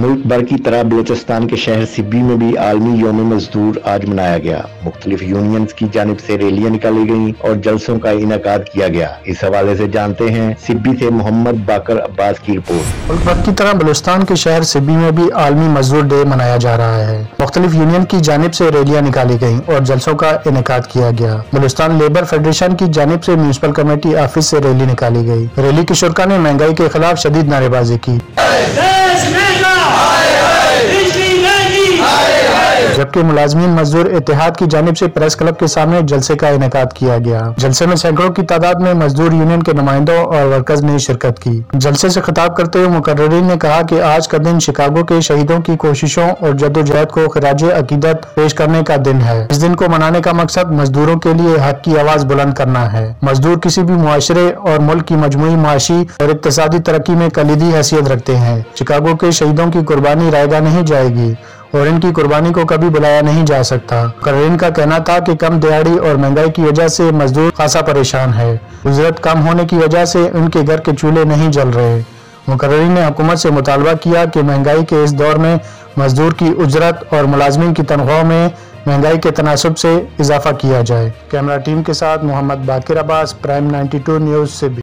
मुल्क भर की तरह बलूचिस्तान के शहर सिब्बी में भी आलमी यौम मजदूर आज मनाया गया। मुख्तलिफ यूनियंस की जानिब से रैलियां निकाली गईं और जलसों का इनेकाद किया गया। इस हवाले से जानते हैं सिब्बी से मोहम्मद बाकर अब्बास की रिपोर्ट। मुल्क भर की तरह बलूचिस्तान के शहर सिब्बी में भी आलमी मजदूर डे मनाया जा रहा है। मुख्तलिफ यूनियन की जानिब से रैलियां निकाली गईं और जलसों का इनेकाद किया गया। बलूचिस्तान लेबर फेडरेशन की जानिब से म्यूनिसिपल कमेटी ऑफिस से रैली निकाली गई। रैली के शुरका ने महंगाई के खिलाफ शदीद नारेबाजी की, जबकि मुलाजमीन मजदूर इत्तेहाद की जानिब से प्रेस क्लब के सामने जलसे का इनेकाद किया गया। जलसे में सैकड़ों की तादाद में मजदूर यूनियन के नुमाइंदों और वर्कर्स ने शिरकत की। जलसे से खिताब करते हुए मुकर्रिरीन ने कहा कि आज का दिन शिकागो के शहीदों की कोशिशों और जद्दोजहद को खिराज अकीदत पेश करने का दिन है। इस दिन को मनाने का मकसद मजदूरों के लिए हक की आवाज बुलंद करना है। मजदूर किसी भी मुआशरे और मुल्क की मजमूई माशी और इक्तिसादी तरक्की में कलीदी हैसियत रखते हैं। शिकागो के शहीदों की कुर्बानी रायगा नहीं जाएगी और इनकी कुर्बानी को कभी बुलाया नहीं जा सकता। मुकर्रिरीन का कहना था कि कम दिहाड़ी और महंगाई की वजह से मजदूर खासा परेशान है। उजरत कम होने की वजह से उनके घर के चूल्हे नहीं जल रहे। मुकर्रिरीन ने हुकूमत से मुतालबा किया कि महंगाई के इस दौर में मजदूर की उजरत और मुलाजमीन की तनख्वाह में महंगाई के तनासब से इजाफा किया जाए। कैमरा टीम के साथ मोहम्मद बाकर अब्बास, प्राइम 92 न्यूज़ से।